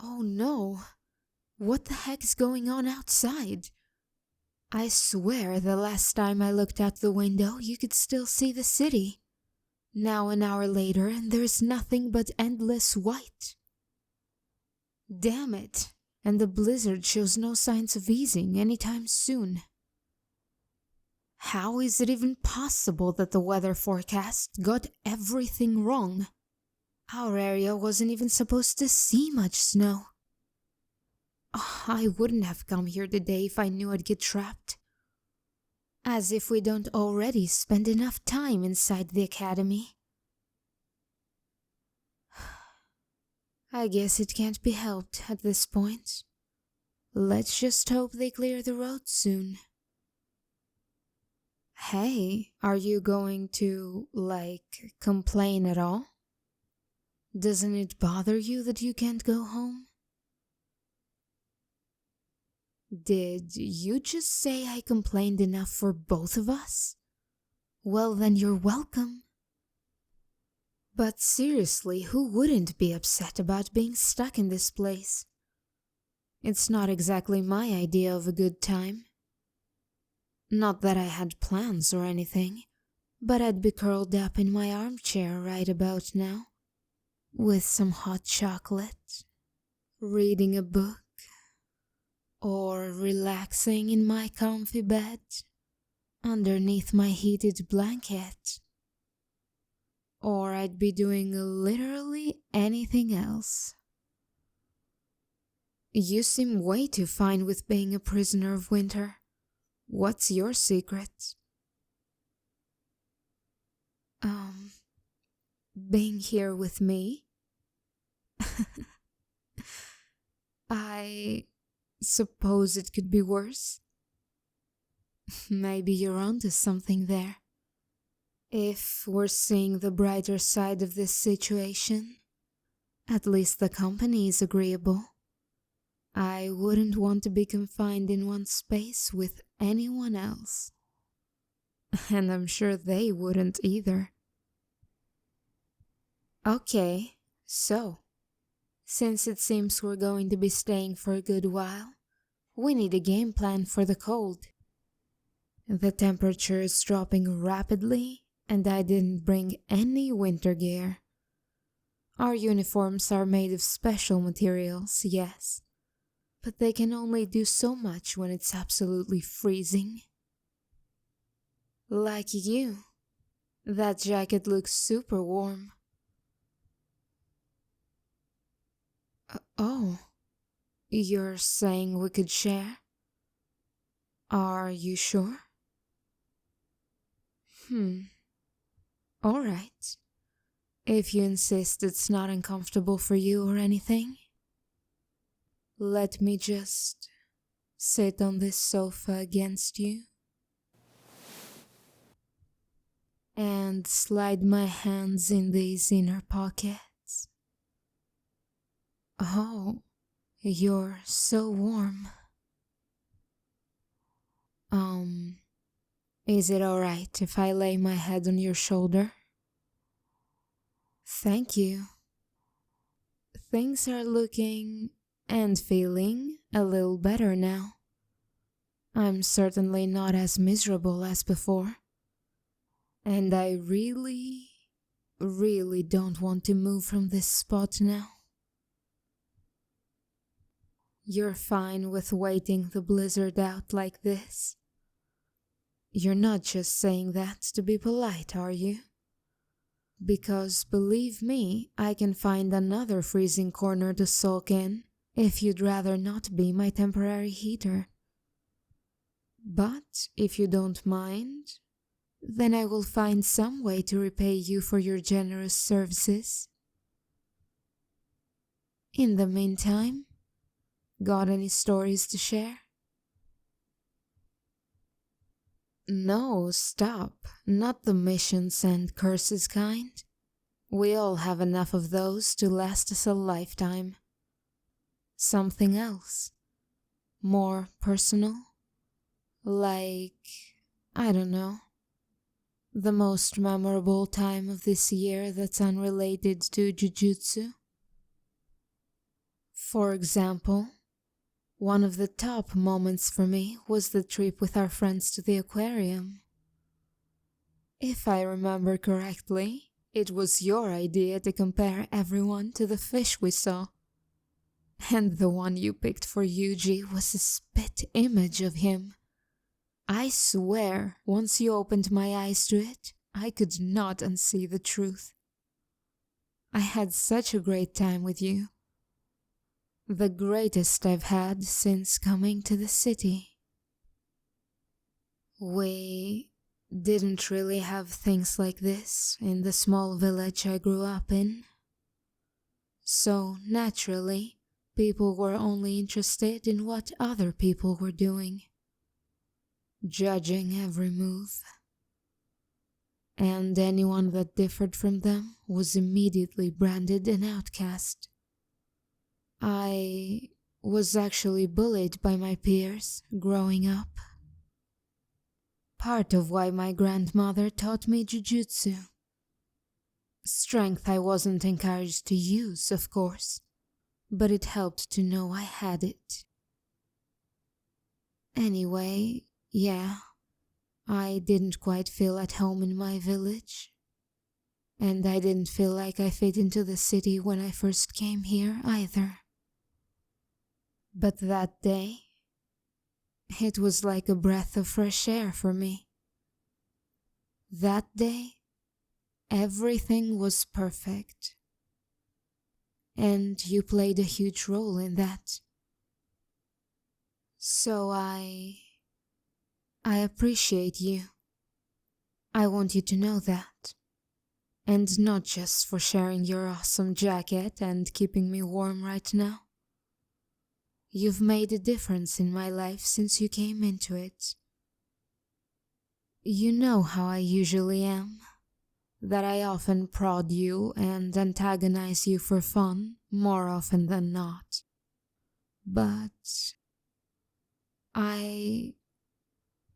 Oh no, what the heck is going on outside? I swear the last time I looked out the window you could still see the city. Now an hour later and there's nothing but endless white. Damn it, and the blizzard shows no signs of easing anytime soon. How is it even possible that the weather forecast got everything wrong? Our area wasn't even supposed to see much snow. I wouldn't have come here today if I knew I'd get trapped. As if we don't already spend enough time inside the academy. I guess it can't be helped at this point. Let's just hope they clear the road soon. Hey, are you going to, complain at all? Doesn't it bother you that you can't go home? Did you just say I complained enough for both of us? Well, then you're welcome. But seriously, who wouldn't be upset about being stuck in this place? It's not exactly my idea of a good time. Not that I had plans or anything, but I'd be curled up in my armchair right about now, with some hot chocolate, reading a book, or relaxing in my comfy bed, underneath my heated blanket. Or I'd be doing literally anything else. You seem way too fine with being a prisoner of winter. What's your secret? Being here with me? I suppose it could be worse. Maybe you're onto something there. If we're seeing the brighter side of this situation, at least the company is agreeable. I wouldn't want to be confined in one space with anyone else. And I'm sure they wouldn't either. Okay, so, since it seems we're going to be staying for a good while, we need a game plan for the cold. The temperature is dropping rapidly, and I didn't bring any winter gear. Our uniforms are made of special materials, yes, but they can only do so much when it's absolutely freezing. Like you, that jacket looks super warm. Oh, you're saying we could share? Are you sure? Alright. If you insist it's not uncomfortable for you or anything, let me just sit on this sofa against you and slide my hands in these inner pockets. Oh, you're so warm. Is it alright if I lay my head on your shoulder? Thank you. Things are looking and feeling a little better now. I'm certainly not as miserable as before. And I really don't want to move from this spot now. You're fine with waiting the blizzard out like this? You're not just saying that to be polite, are you? Because believe me, I can find another freezing corner to sulk in if you'd rather not be my temporary heater. But if you don't mind, then I will find some way to repay you for your generous services. In the meantime, got any stories to share? No, stop. Not the missions and curses kind. We all have enough of those to last us a lifetime. Something else. More personal. Like, I don't know. The most memorable time of this year that's unrelated to Jujutsu. For example, one of the top moments for me was the trip with our friends to the aquarium. If I remember correctly, it was your idea to compare everyone to the fish we saw. And the one you picked for Yuji was a spit image of him. I swear, once you opened my eyes to it, I could not unsee the truth. I had such a great time with you. The greatest I've had since coming to the city. We didn't really have things like this in the small village I grew up in. So, naturally, people were only interested in what other people were doing, judging every move. And anyone that differed from them was immediately branded an outcast. I was actually bullied by my peers growing up. Part of why my grandmother taught me jujutsu. Strength I wasn't encouraged to use, of course, but it helped to know I had it. Anyway, yeah, I didn't quite feel at home in my village. And I didn't feel like I fit into the city when I first came here either. But that day, it was like a breath of fresh air for me. That day, everything was perfect. And you played a huge role in that. So I appreciate you. I want you to know that. And not just for sharing your awesome jacket and keeping me warm right now. You've made a difference in my life since you came into it. You know how I usually am, that I often prod you and antagonize you for fun more often than not. But I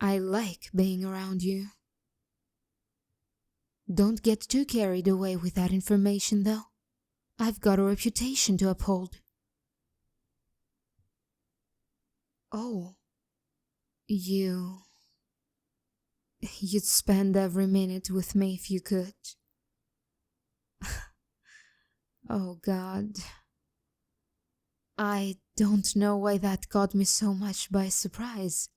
like being around you. Don't get too carried away with that information though. I've got a reputation to uphold. Oh, you'd spend every minute with me if you could. Oh God. I don't know why that caught me so much by surprise.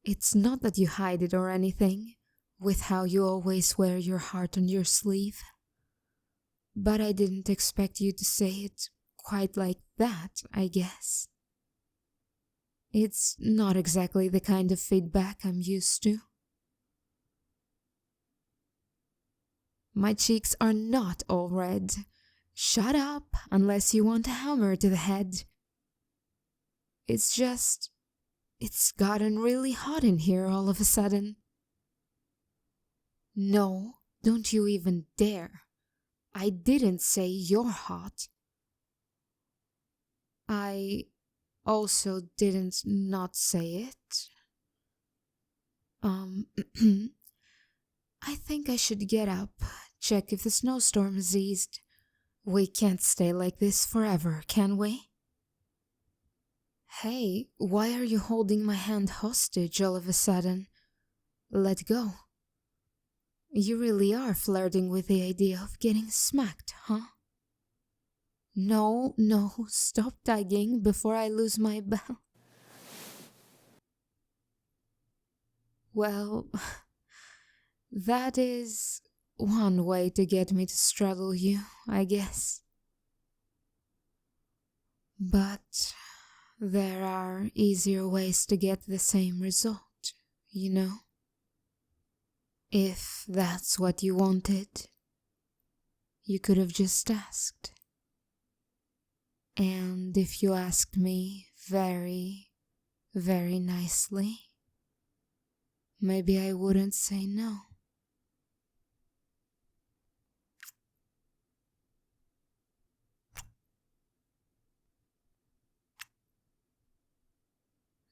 It's not that you hide it or anything, with how you always wear your heart on your sleeve. But I didn't expect you to say it quite like that, I guess. It's not exactly the kind of feedback I'm used to. My cheeks are not all red. Shut up, unless you want a hammer to the head. It's just, it's gotten really hot in here all of a sudden. No, don't you even dare. I didn't say you're hot. I also didn't not say it. I think I should get up, check if the snowstorm has eased. We can't stay like this forever, can we? Hey, why are you holding my hand hostage all of a sudden? Let go. You really are flirting with the idea of getting smacked, huh? No, stop tugging before I lose my belt. Well, that is one way to get me to straddle you, I guess. But there are easier ways to get the same result, you know? If that's what you wanted, you could have just asked. And if you asked me very, very nicely, maybe I wouldn't say no.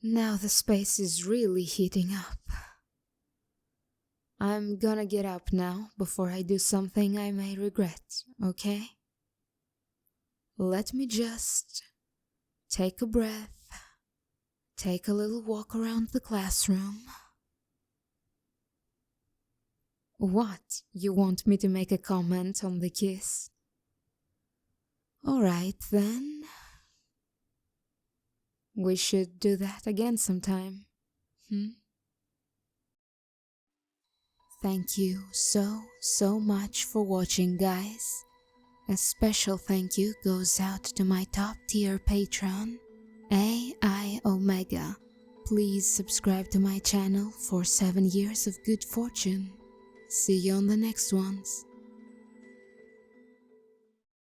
Now the space is really heating up. I'm gonna get up now before I do something I may regret, okay? Let me just take a breath. Take a little walk around the classroom. What? You want me to make a comment on the kiss? Alright then. We should do that again sometime. Thank you so much for watching, guys. A special thank you goes out to my top tier patron, AI Omega. Please subscribe to my channel for 7 years of good fortune. See you on the next ones.